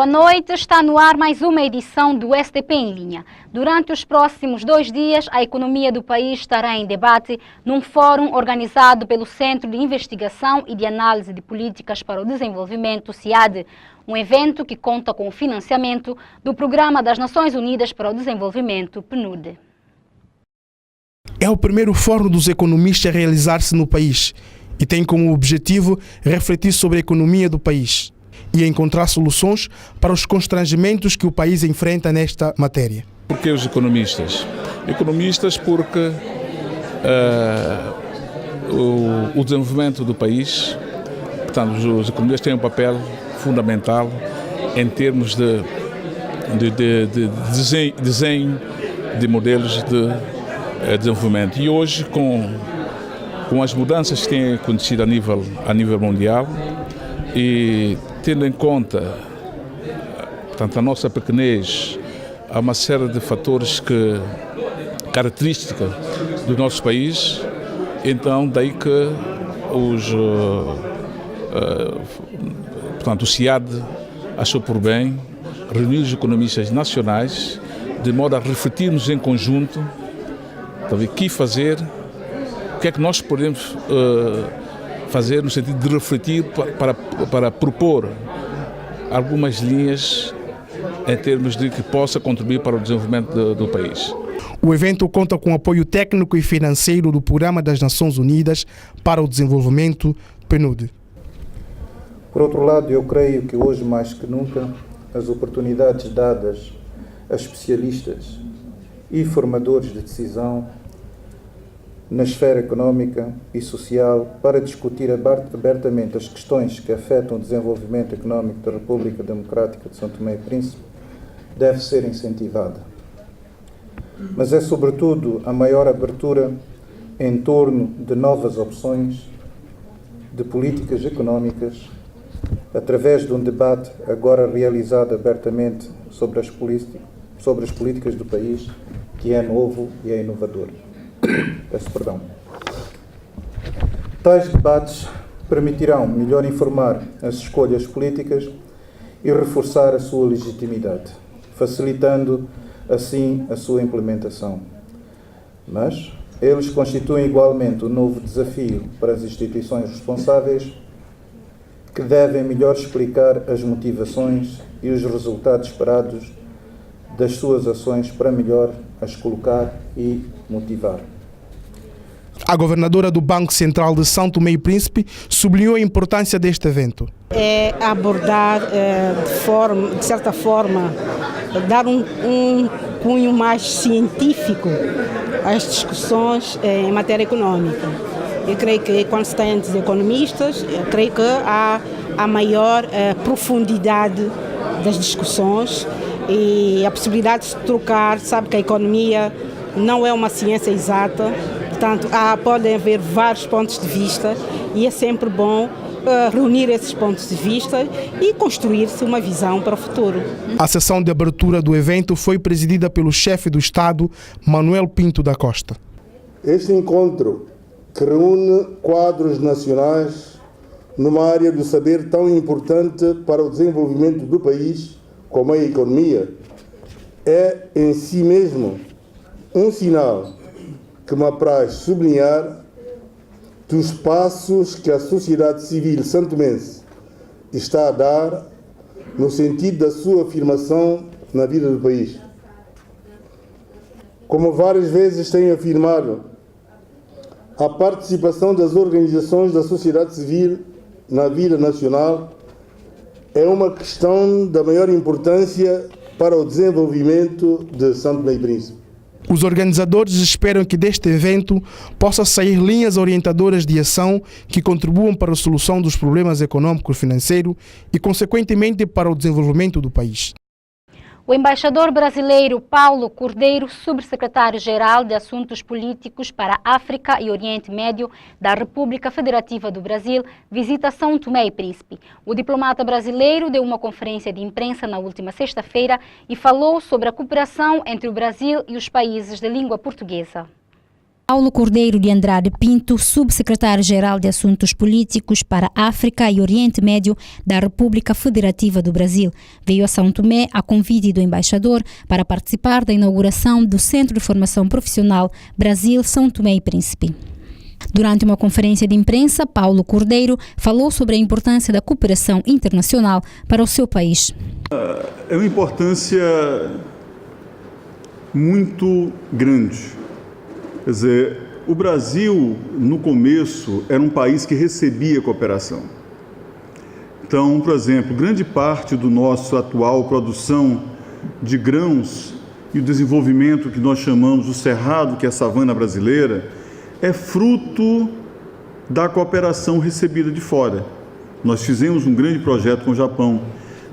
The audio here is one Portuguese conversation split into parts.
Boa noite, está no ar mais uma edição do STP em linha. Durante os próximos 2 dias, a economia do país estará em debate num fórum organizado pelo Centro de Investigação e de Análise de Políticas para o Desenvolvimento, CIAD, um evento que conta com o financiamento do Programa das Nações Unidas para o Desenvolvimento, PNUD. É o primeiro fórum dos economistas a realizar-se no país e tem como objetivo refletir sobre a economia do país e encontrar soluções para os constrangimentos que o país enfrenta nesta matéria. Por que os economistas? Economistas porque o desenvolvimento do país, portanto, os economistas têm um papel fundamental em termos de desenho de modelos de desenvolvimento. E hoje, com as mudanças que têm acontecido a nível mundial e tendo em conta, portanto, a nossa pequenez, há uma série de fatores característica do nosso país, então daí que portanto, o CIAD achou por bem reunir os economistas nacionais de modo a refletirmos em conjunto, o que é que nós podemos fazer no sentido de refletir para propor algumas linhas em termos de que possa contribuir para o desenvolvimento do país. O evento conta com apoio técnico e financeiro do Programa das Nações Unidas para o Desenvolvimento, PNUD. Por outro lado, eu creio que hoje mais que nunca as oportunidades dadas a especialistas e formadores de decisão na esfera económica e social para discutir abertamente as questões que afetam o desenvolvimento económico da República Democrática de São Tomé e Príncipe deve ser incentivada. Mas é sobretudo a maior abertura em torno de novas opções de políticas económicas através de um debate agora realizado abertamente sobre as políticas do país, que é novo e é inovador. Tais debates permitirão melhor informar as escolhas políticas e reforçar a sua legitimidade, facilitando assim a sua implementação. Mas eles constituem igualmente um novo desafio para as instituições responsáveis, que devem melhor explicar as motivações e os resultados esperados das suas ações para melhor as colocar e motivar. A governadora do Banco Central de São Tomé e Príncipe sublinhou a importância deste evento. É abordar, de certa forma, dar um cunho mais científico às discussões em matéria econômica. Eu creio que quando se tem entre economistas, eu creio que há a maior profundidade das discussões e a possibilidade de se trocar. Sabe que a economia não é uma ciência exata, portanto podem haver vários pontos de vista e é sempre bom reunir esses pontos de vista e construir-se uma visão para o futuro. A sessão de abertura do evento foi presidida pelo chefe do Estado, Manuel Pinto da Costa. Este encontro, que reúne quadros nacionais numa área do saber tão importante para o desenvolvimento do país como a economia, é em si mesmo um sinal que me apraz sublinhar dos passos que a sociedade civil santomense está a dar no sentido da sua afirmação na vida do país. Como várias vezes tenho afirmado, a participação das organizações da sociedade civil na vida nacional é uma questão da maior importância para o desenvolvimento de São Tomé e Príncipe. Os organizadores esperam que deste evento possa sair linhas orientadoras de ação que contribuam para a solução dos problemas econômicos e financeiros e, consequentemente, para o desenvolvimento do país. O embaixador brasileiro Paulo Cordeiro, subsecretário-geral de Assuntos Políticos para África e Oriente Médio da República Federativa do Brasil, visita São Tomé e Príncipe. O diplomata brasileiro deu uma conferência de imprensa na última sexta-feira e falou sobre a cooperação entre o Brasil e os países de língua portuguesa. Paulo Cordeiro de Andrade Pinto, subsecretário-geral de Assuntos Políticos para África e Oriente Médio da República Federativa do Brasil, veio a São Tomé a convite do embaixador para participar da inauguração do Centro de Formação Profissional Brasil São Tomé e Príncipe. Durante uma conferência de imprensa, Paulo Cordeiro falou sobre a importância da cooperação internacional para o seu país. É uma importância muito grande. Quer dizer, o Brasil, no começo, era um país que recebia cooperação. Então, por exemplo, grande parte do nosso atual produção de grãos e o desenvolvimento que nós chamamos o Cerrado, que é a savana brasileira, é fruto da cooperação recebida de fora. Nós fizemos um grande projeto com o Japão.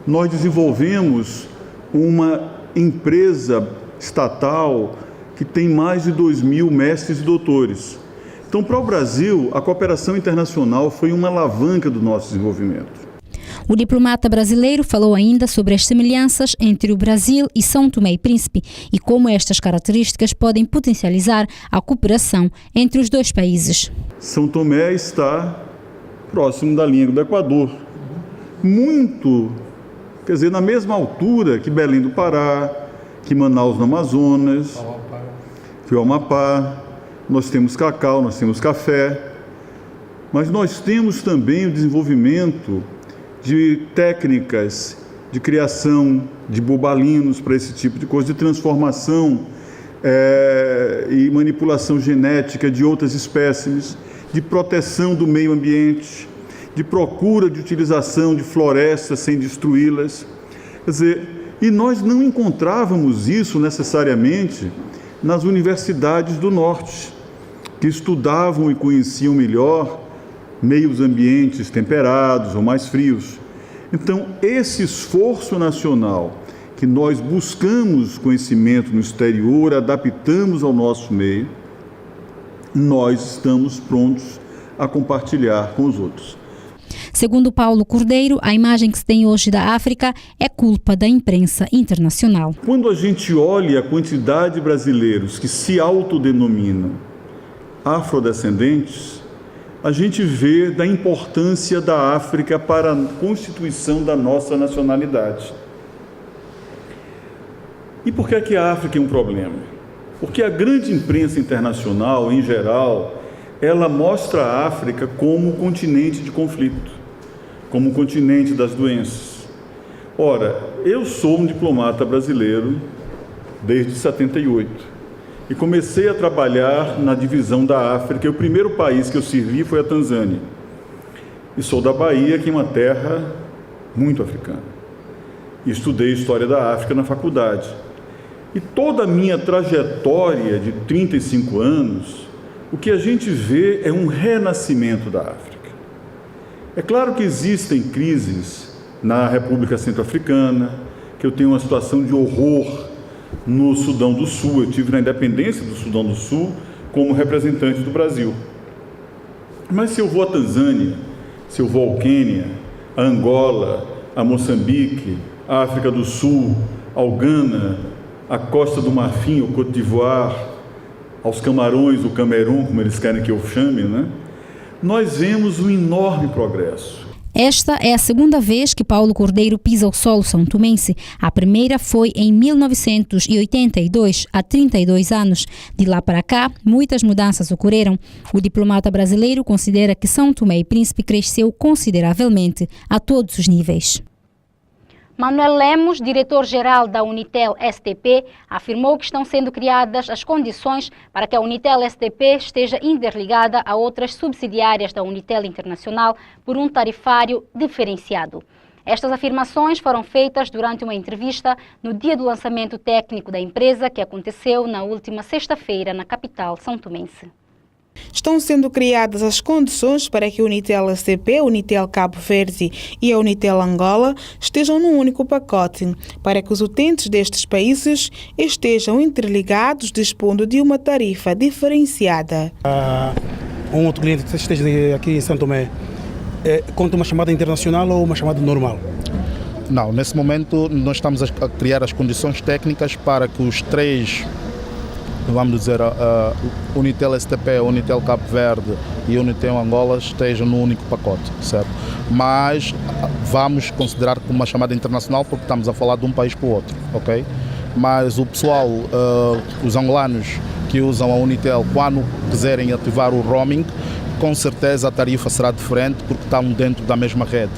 Nós desenvolvemos uma empresa estatal que tem mais de 2.000 mestres e doutores. Então, para o Brasil, a cooperação internacional foi uma alavanca do nosso desenvolvimento. O diplomata brasileiro falou ainda sobre as semelhanças entre o Brasil e São Tomé e Príncipe e como estas características podem potencializar a cooperação entre os dois países. São Tomé está próximo da linha do Equador, muito, quer dizer, na mesma altura que Belém do Pará, que Manaus no Amazonas, que o Amapá. Nós temos cacau, nós temos café, mas nós temos também o desenvolvimento de técnicas de criação de bobalinos para esse tipo de coisa, de transformação e manipulação genética de outras espécimes, de proteção do meio ambiente, de procura de utilização de florestas sem destruí-las. Quer dizer, e nós não encontrávamos isso necessariamente nas universidades do Norte, que estudavam e conheciam melhor meios ambientes temperados ou mais frios. Então, esse esforço nacional que nós buscamos conhecimento no exterior, adaptamos ao nosso meio, nós estamos prontos a compartilhar com os outros. Segundo Paulo Cordeiro, a imagem que se tem hoje da África é culpa da imprensa internacional. Quando a gente olha a quantidade de brasileiros que se autodenominam afrodescendentes, a gente vê da importância da África para a constituição da nossa nacionalidade. E por que é que a África é um problema? Porque a grande imprensa internacional, em geral, ela mostra a África como um continente de conflito, como um continente das doenças. Ora, eu sou um diplomata brasileiro desde 78 e comecei a trabalhar na divisão da África. E o primeiro país que eu servi foi a Tanzânia. E sou da Bahia, que é uma terra muito africana. E estudei História da África na faculdade. E toda a minha trajetória de 35 anos, o que a gente vê é um renascimento da África. É claro que existem crises na República Centro-Africana, que eu tenho uma situação de horror no Sudão do Sul. Eu tive na independência do Sudão do Sul como representante do Brasil. Mas se eu vou à Tanzânia, se eu vou ao Quênia, a Angola, a Moçambique, a África do Sul, ao Ghana, a Costa do Marfim, o Côte d'Ivoire, aos Camarões, o Camerun, como eles querem que eu chame, né? Nós vemos um enorme progresso. Esta é a segunda vez que Paulo Cordeiro pisa o solo são-tomense. A primeira foi em 1982, há 32 anos. De lá para cá, muitas mudanças ocorreram. O diplomata brasileiro considera que São Tomé e Príncipe cresceu consideravelmente a todos os níveis. Manuel Lemos, diretor-geral da Unitel STP, afirmou que estão sendo criadas as condições para que a Unitel STP esteja interligada a outras subsidiárias da Unitel Internacional por um tarifário diferenciado. Estas afirmações foram feitas durante uma entrevista no dia do lançamento técnico da empresa, que aconteceu na última sexta-feira na capital são-tomense. Estão sendo criadas as condições para que a Unitel STP, a Unitel Cabo Verde e a Unitel Angola estejam num único pacote, para que os utentes destes países estejam interligados dispondo de uma tarifa diferenciada. Um outro cliente que esteja aqui em São Tomé, conta uma chamada internacional ou uma chamada normal? Não, nesse momento nós estamos a criar as condições técnicas para que os três vamos dizer, a Unitel STP, a Unitel Cabo Verde e a Unitel Angola estejam no único pacote, certo? Mas vamos considerar como uma chamada internacional porque estamos a falar de um país para o outro, ok? Mas o pessoal, os angolanos que usam a Unitel, quando quiserem ativar o roaming, com certeza a tarifa será diferente porque estão dentro da mesma rede,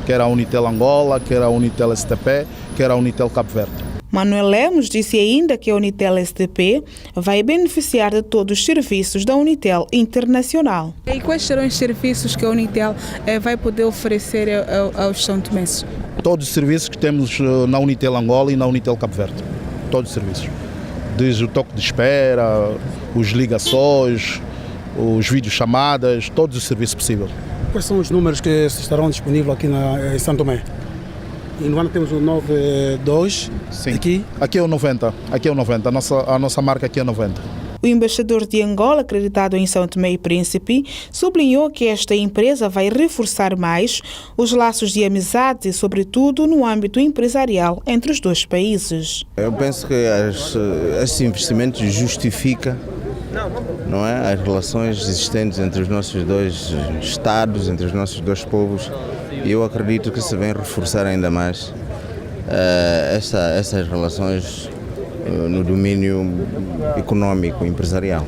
quer a Unitel Angola, quer a Unitel STP, quer a Unitel Cabo Verde. Manuel Lemos disse ainda que a Unitel STP vai beneficiar de todos os serviços da Unitel Internacional. E quais serão os serviços que a Unitel vai poder oferecer aos são-tomenses? Todos os serviços que temos na Unitel Angola e na Unitel Cabo Verde. Todos os serviços. Desde o toque de espera, os ligações, os videochamadas, todos os serviços possíveis. Quais são os números que estarão disponíveis aqui em São Tomé? E no ano temos o 92. Sim. Aqui é o 90. Aqui é o 90. A nossa marca aqui é 90. O embaixador de Angola, acreditado em São Tomé e Príncipe, sublinhou que esta empresa vai reforçar mais os laços de amizade, sobretudo no âmbito empresarial entre os dois países. Eu penso que estes investimentos justificam, não é, as relações existentes entre os nossos dois estados, entre os nossos dois povos. E eu acredito que se vem reforçar ainda mais essas relações no domínio econômico, empresarial.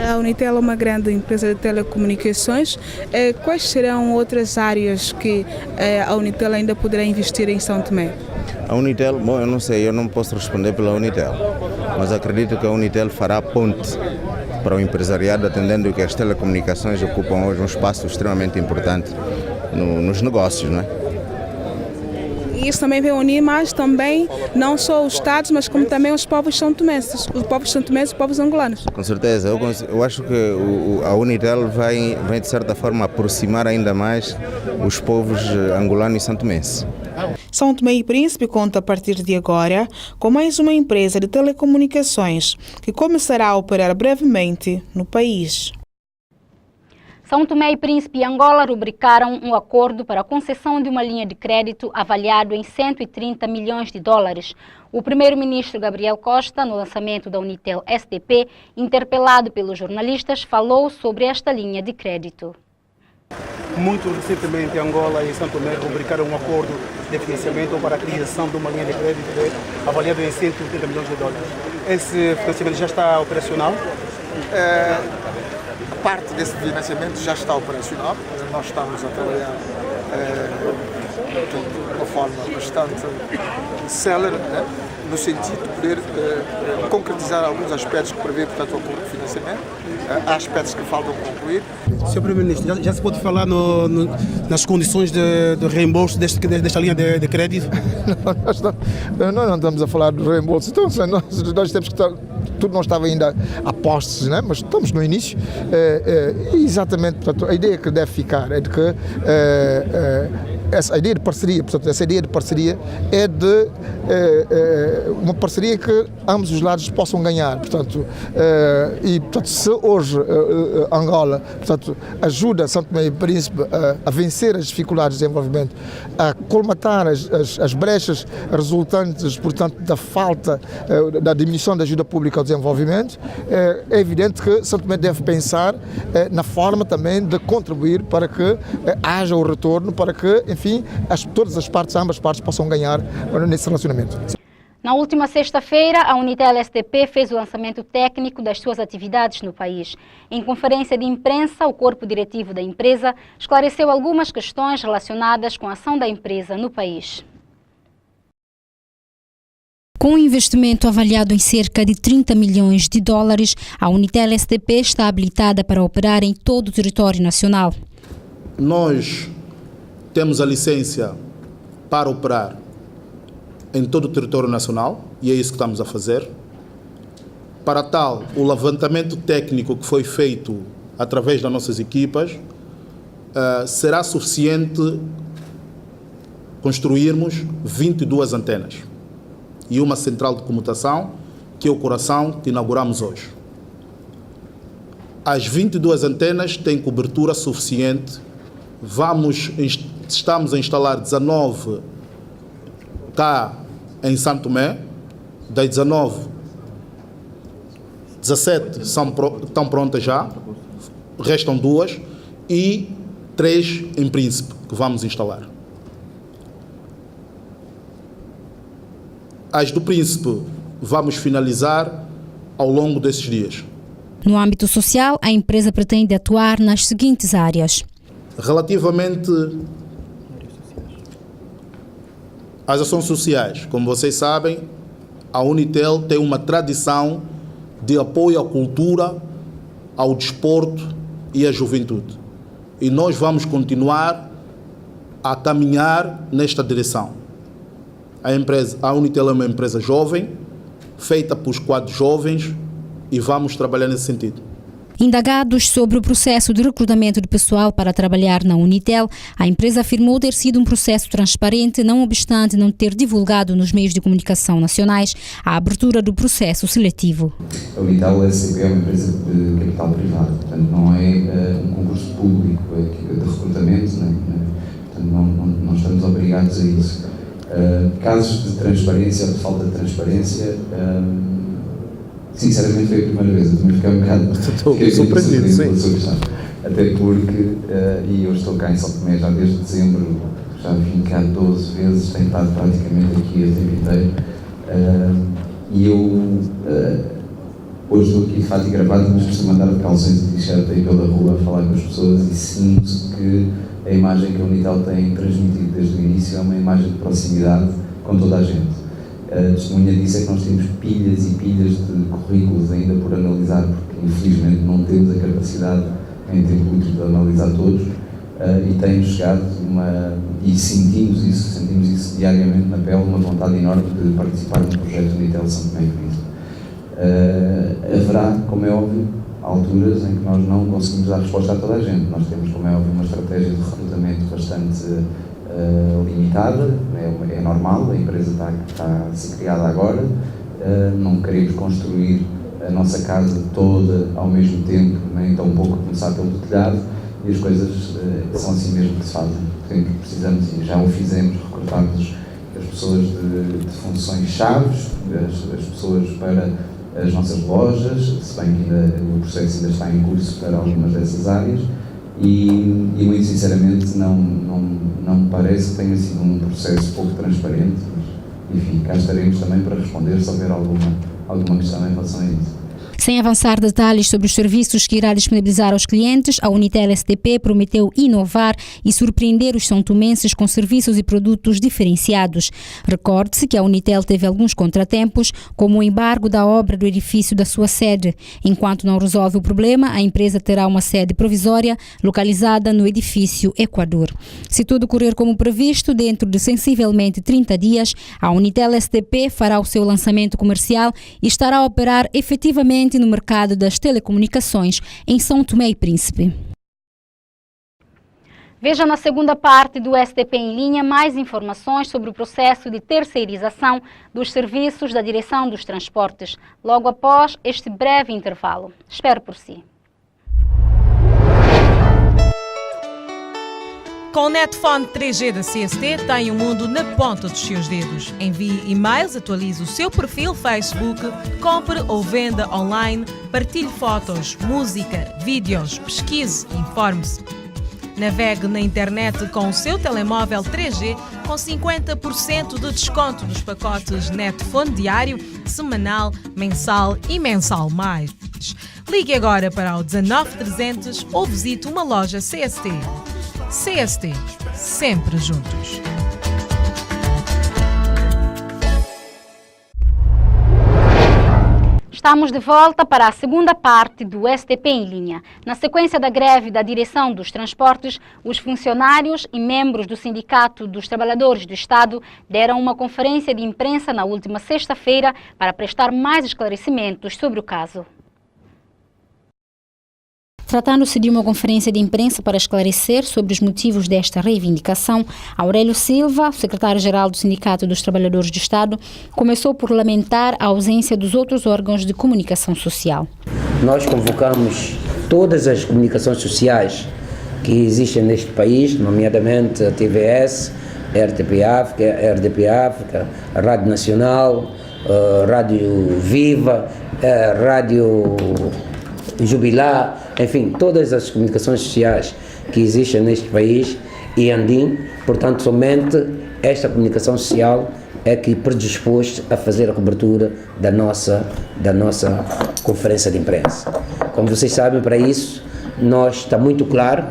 A Unitel é uma grande empresa de telecomunicações. Quais serão outras áreas que a Unitel ainda poderá investir em São Tomé? A Unitel, bom, eu não sei, eu não posso responder pela Unitel, mas acredito que a Unitel fará ponte para o empresariado, atendendo que as telecomunicações ocupam hoje um espaço extremamente importante nos negócios, não é? E isso também vai unir mais também, não só os Estados, mas como também os povos são-tomenses, os povos são-tomenses e os povos angolanos. Com certeza, eu acho que a Unitel vai de certa forma aproximar ainda mais os povos angolano e são-tomense. São Tomé e Príncipe conta a partir de agora com mais uma empresa de telecomunicações que começará a operar brevemente no país. São Tomé e Príncipe e Angola rubricaram um acordo para a concessão de uma linha de crédito avaliado em 130 milhões de dólares. O primeiro-ministro Gabriel Costa, no lançamento da Unitel STP, interpelado pelos jornalistas, falou sobre esta linha de crédito. Muito recentemente, Angola e São Tomé rubricaram um acordo de financiamento para a criação de uma linha de crédito avaliada em 130 milhões de dólares. Esse financiamento já está operacional? Parte desse financiamento já está operacional. Nós estamos a trabalhar de uma forma bastante célere, né? No sentido de poder concretizar alguns aspectos que prevê, portanto, o acordo de financiamento. Há aspectos que faltam concluir. Sr. Primeiro-Ministro, já se pode falar nas condições de reembolso desta linha de crédito? Nós não estamos a falar de reembolso. Então, nós temos que estar... Tudo não estava ainda a postos, né? Mas estamos no início. Exatamente, portanto, a ideia que deve ficar é de que essa ideia de parceria, portanto, essa ideia de parceria é de uma parceria que ambos os lados possam ganhar. Portanto, portanto, se hoje Angola, portanto, ajuda São Tomé e Príncipe a vencer as dificuldades de desenvolvimento, a colmatar as brechas resultantes, portanto, da falta, da diminuição da ajuda pública ao desenvolvimento, é evidente que São Tomé deve pensar na forma também de contribuir para que haja o retorno, para que, enfim, todas as partes, ambas as partes possam ganhar nesse relacionamento. Na última sexta-feira, a Unitel STP fez o lançamento técnico das suas atividades no país. Em conferência de imprensa, o corpo diretivo da empresa esclareceu algumas questões relacionadas com a ação da empresa no país. Com um investimento avaliado em cerca de 30 milhões de dólares, a Unitel STP está habilitada para operar em todo o território nacional. Nós temos a licença para operar em todo o território nacional e é isso que estamos a fazer. Para tal, o levantamento técnico que foi feito através das nossas equipas será suficiente construirmos 22 antenas e uma central de comutação, que é o coração que inauguramos hoje. As 22 antenas têm cobertura suficiente. Estamos a instalar 19 cá em São Tomé. Das 19, 17 estão prontas já, restam 2 e 3 em Príncipe que vamos instalar. As do Príncipe vamos finalizar ao longo desses dias. No âmbito social, a empresa pretende atuar nas seguintes áreas. Relativamente às ações sociais, como vocês sabem, a Unitel tem uma tradição de apoio à cultura, ao desporto e à juventude. E nós vamos continuar a caminhar nesta direção. A Unitel é uma empresa jovem, feita por quadros jovens, e vamos trabalhar nesse sentido. Indagados sobre o processo de recrutamento de pessoal para trabalhar na Unitel, a empresa afirmou ter sido um processo transparente, não obstante não ter divulgado nos meios de comunicação nacionais a abertura do processo seletivo. A Unitel STP é uma empresa de capital privado, portanto não é um concurso público de recrutamento, portanto não estamos obrigados a isso. Casos de transparência ou de falta de transparência, sinceramente foi a primeira vez, eu também fiquei um bocado surpreendido pela sua questão. Até porque, e eu estou cá em São Tomé já desde dezembro, já vim cá 12 vezes, tenho estado praticamente aqui o tempo inteiro, e eu hoje estou aqui de fato e gravado, mas costumo andar de calções e t-shirt aí pela rua a falar com as pessoas e sinto que a imagem que a Unitel tem transmitido desde o início é uma imagem de proximidade com toda a gente. A testemunha disso é que nós temos pilhas e pilhas de currículos ainda por analisar, porque infelizmente não temos a capacidade em tempo útil de analisar todos, e tem-nos chegado e sentimos isso diariamente na pele, uma vontade enorme de participar no projeto Unitel São Tomé e Príncipe. Haverá, como é óbvio, alturas em que nós não conseguimos dar resposta a toda a gente. Nós temos, como é óbvio, uma estratégia de recrutamento bastante limitada, é normal, a empresa está a ser criada agora, não queremos construir a nossa casa toda ao mesmo tempo, nem tão pouco começar pelo telhado, e as coisas são assim mesmo que se fazem. Portanto, precisamos, e já o fizemos, recrutarmos as pessoas de funções chaves, as pessoas para as nossas lojas, se bem que o processo ainda está em curso para algumas dessas áreas, e muito sinceramente não me parece que tenha sido um processo pouco transparente, mas enfim, cá estaremos também para responder se houver alguma questão em relação a isso. Sem avançar detalhes sobre os serviços que irá disponibilizar aos clientes, a Unitel STP prometeu inovar e surpreender os são-tomenses com serviços e produtos diferenciados. Recorde-se que a Unitel teve alguns contratempos, como o embargo da obra do edifício da sua sede. Enquanto não resolve o problema, a empresa terá uma sede provisória localizada no edifício Equador. Se tudo correr como previsto, dentro de sensivelmente 30 dias, a Unitel STP fará o seu lançamento comercial e estará a operar efetivamente no mercado das telecomunicações em São Tomé e Príncipe. Veja na segunda parte do STP em linha mais informações sobre o processo de terceirização dos serviços da Direção dos Transportes, logo após este breve intervalo. Espero por si. Com o Netphone 3G da CST, tem o mundo na ponta dos seus dedos. Envie e-mails, atualize o seu perfil Facebook, compre ou venda online, partilhe fotos, música, vídeos, pesquise, informe-se. Navegue na internet com o seu telemóvel 3G com 50% de desconto nos pacotes Netphone diário, semanal, mensal e mensal mais. Ligue agora para o 19300 ou visite uma loja CST. CST, sempre juntos. Estamos de volta para a segunda parte do STP em linha. Na sequência da greve da Direção dos Transportes, os funcionários e membros do Sindicato dos Trabalhadores do Estado deram uma conferência de imprensa na última sexta-feira para prestar mais esclarecimentos sobre o caso. Tratando-se de uma conferência de imprensa para esclarecer sobre os motivos desta reivindicação, Aurélio Silva, secretário-geral do Sindicato dos Trabalhadores do Estado, começou por lamentar a ausência dos outros órgãos de comunicação social. Nós convocamos todas as comunicações sociais que existem neste país, nomeadamente a TVS, a RTP África, a RDP África, a Rádio Nacional, Rádio Viva, Rádio Jubilar, enfim, todas as comunicações sociais que existem neste país e Andim, portanto, somente esta comunicação social é que predispôs a fazer a cobertura da nossa conferência de imprensa. Como vocês sabem, para isso, está muito claro,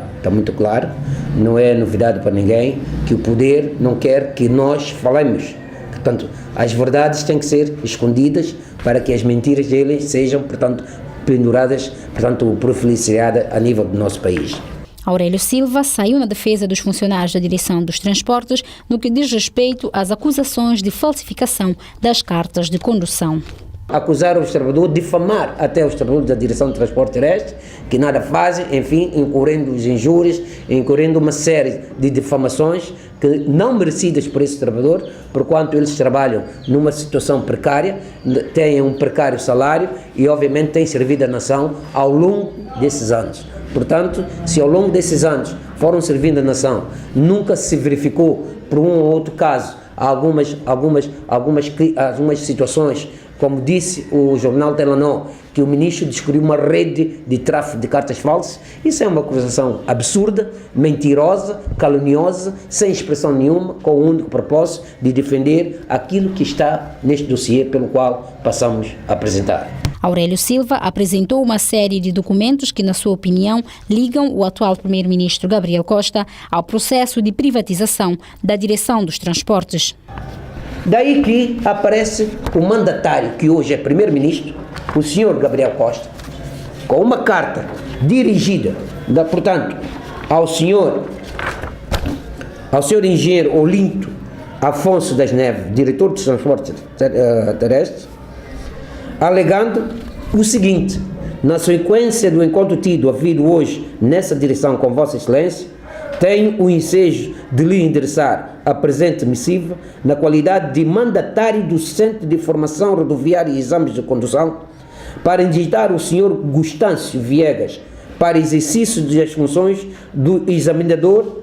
não é novidade para ninguém, que o poder não quer que nós falemos. Portanto, as verdades têm que ser escondidas para que as mentiras deles sejam, portanto, penduradas, portanto, profiliciadas a nível do nosso país. Aurélio Silva saiu na defesa dos funcionários da Direção dos Transportes no que diz respeito às acusações de falsificação das cartas de condução. Acusar o observador, difamar até os trabalhadores da Direção de Transporte Terrestre, que nada fazem, enfim, incorrendo os injúrias, incorrendo uma série de difamações que não merecidas por esse trabalhador, porquanto eles trabalham numa situação precária, têm um precário salário e, obviamente, têm servido a nação ao longo desses anos. Portanto, se ao longo desses anos foram servindo a nação, nunca se verificou, por um ou outro caso, algumas situações, como disse o jornal Telenor, que o ministro descobriu uma rede de tráfico de cartas falsas, isso é uma acusação absurda, mentirosa, caluniosa, sem expressão nenhuma, com o único propósito de defender aquilo que está neste dossiê pelo qual passamos a apresentar. Aurélio Silva apresentou uma série de documentos que, na sua opinião, ligam o atual primeiro-ministro Gabriel Costa ao processo de privatização da Direção dos Transportes. Daí que aparece o mandatário, que hoje é primeiro-ministro, o senhor Gabriel Costa, com uma carta dirigida, portanto, ao senhor engenheiro Olinto Afonso das Neves, diretor dos transportes terrestres, alegando o seguinte: na sequência do encontro tido havido hoje nessa direção com Vossa Excelência, tenho o ensejo de lhe endereçar a presente missiva na qualidade de mandatário do Centro de Formação Rodoviária e Exames de Condução, para indicar o senhor Gustâncio Viegas para exercício das funções do examinador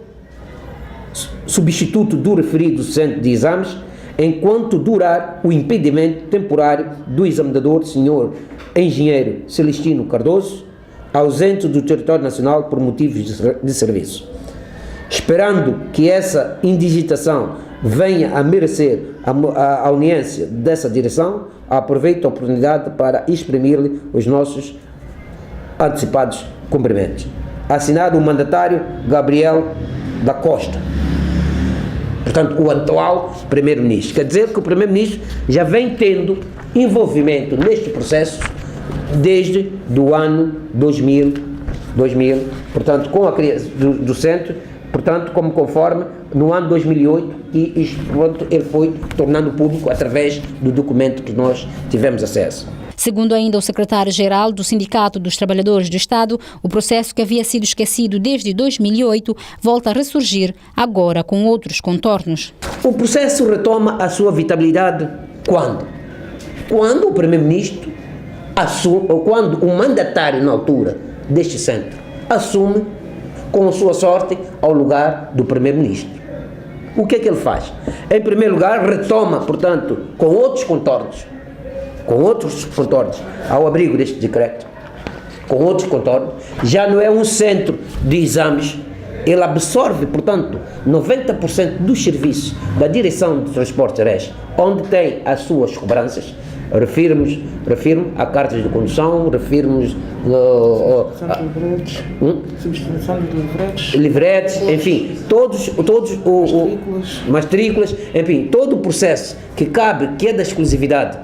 substituto do referido Centro de Exames, enquanto durar o impedimento temporário do examinador, senhor engenheiro Celestino Cardoso, ausente do território nacional por motivos de serviço. Esperando que essa indigitação venha a merecer a audiência dessa direção, aproveito a oportunidade para exprimir-lhe os nossos antecipados cumprimentos. Assinado o mandatário Gabriel da Costa, portanto, o atual primeiro-ministro. Quer dizer que o primeiro-ministro já vem tendo envolvimento neste processo desde o ano 2000, portanto, com a criação do centro, portanto, como conforme no ano 2008, e pronto, ele foi tornando público através do documento que nós tivemos acesso. Segundo ainda o secretário-geral do Sindicato dos Trabalhadores do Estado, o processo que havia sido esquecido desde 2008 volta a ressurgir, agora com outros contornos. O processo retoma a sua vitalidade quando? Quando o primeiro-ministro assume, ou quando o mandatário na altura deste centro assume com a sua sorte ao lugar do primeiro-ministro. O que é que ele faz? Em primeiro lugar, retoma, portanto, com outros contornos, ao abrigo deste decreto, com outros contornos, já não é um centro de exames, ele absorve, portanto, 90% dos serviços da Direção de Transporte Terrestre, onde tem as suas cobranças. Refiro a cartas de condução, substituição de livretes, enfim, todos matrículas, enfim, todo o processo que é da exclusividade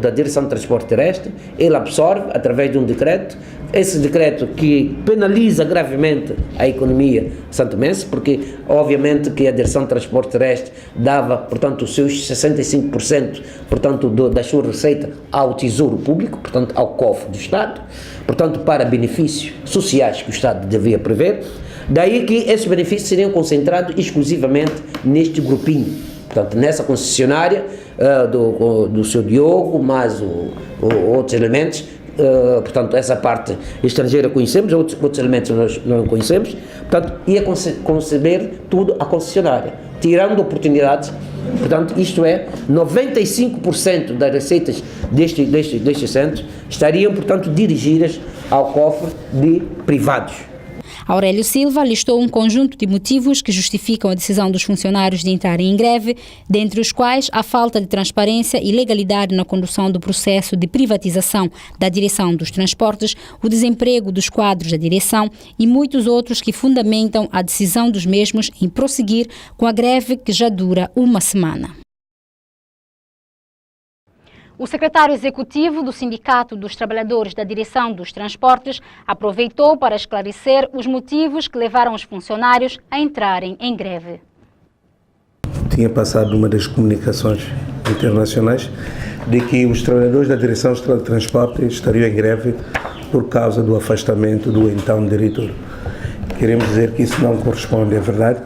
da Direção de Transporte Terrestre, ele absorve através de um decreto. Esse decreto que penaliza gravemente a economia santomense, porque obviamente que a Direção de Transporte Terrestre dava, portanto, os seus 65%, portanto, da sua receita ao Tesouro Público, portanto, ao cofre do Estado, portanto, para benefícios sociais que o Estado devia prever. Daí que esses benefícios seriam concentrados exclusivamente neste grupinho, portanto, nessa concessionária do seu Diogo, mais outros elementos. Portanto, essa parte estrangeira conhecemos, outros elementos nós não conhecemos, portanto, ia conceber tudo a concessionária, tirando oportunidades Portanto, isto é, 95% das receitas destes centros estariam, portanto, dirigidas ao cofre de privados. Aurélio Silva listou um conjunto de motivos que justificam a decisão dos funcionários de entrarem em greve, dentre os quais a falta de transparência e legalidade na condução do processo de privatização da direção dos transportes, o desemprego dos quadros da direção e muitos outros que fundamentam a decisão dos mesmos em prosseguir com a greve que já dura uma semana. O secretário executivo do Sindicato dos Trabalhadores da Direção dos Transportes aproveitou para esclarecer os motivos que levaram os funcionários a entrarem em greve. Tinha passado uma das comunicações internacionais de que os trabalhadores da Direção de Transporte estariam em greve por causa do afastamento do então diretor. Queremos dizer que isso não corresponde à verdade.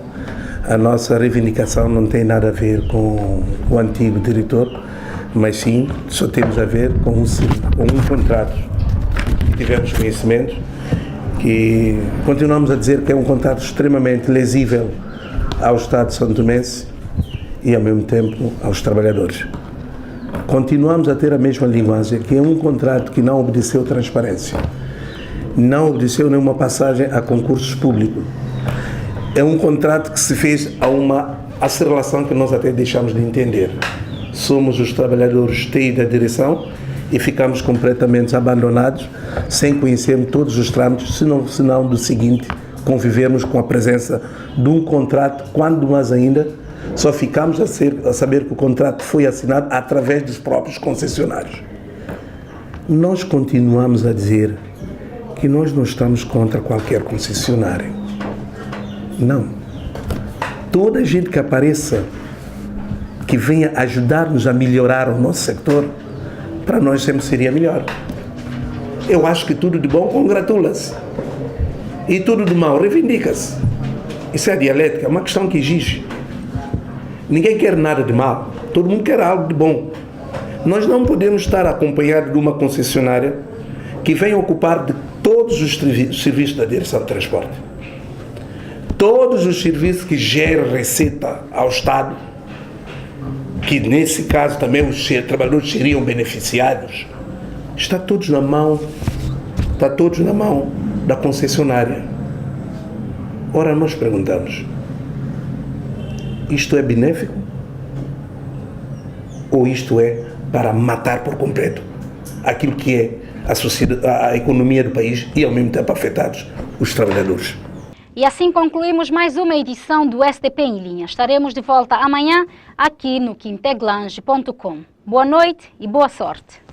A nossa reivindicação não tem nada a ver com o antigo diretor, mas sim, só temos a ver com um contrato que tivemos conhecimento, que continuamos a dizer que é um contrato extremamente lesível ao Estado santomense e, ao mesmo tempo, aos trabalhadores. Continuamos a ter a mesma linguagem, que é um contrato que não obedeceu transparência, não obedeceu nenhuma passagem a concursos públicos. É um contrato que se fez a uma aceleração que nós até deixamos de entender. Somos os trabalhadores TI da direção e ficamos completamente abandonados, sem conhecermos todos os trâmites, senão do seguinte, convivemos com a presença de um contrato, quando nós ainda só ficamos a saber que o contrato foi assinado através dos próprios concessionários. Nós continuamos a dizer que nós não estamos contra qualquer concessionário. Não. Toda gente que apareça, que venha ajudar-nos a melhorar o nosso setor, para nós sempre seria melhor. Eu acho que tudo de bom congratula-se. E tudo de mal reivindica-se. Isso é dialética, é uma questão que exige. Ninguém quer nada de mal, todo mundo quer algo de bom. Nós não podemos estar acompanhados de uma concessionária que vem ocupar de todos os serviços da direção de transporte. Todos os serviços que geram receita ao Estado, que nesse caso também os trabalhadores seriam beneficiados, está todos na mão da concessionária. Ora, nós perguntamos, isto é benéfico? Ou isto é para matar por completo aquilo que é a economia do país e ao mesmo tempo afetados os trabalhadores? E assim concluímos mais uma edição do STP em Linha. Estaremos de volta amanhã aqui no quinteglange.com. Boa noite e boa sorte.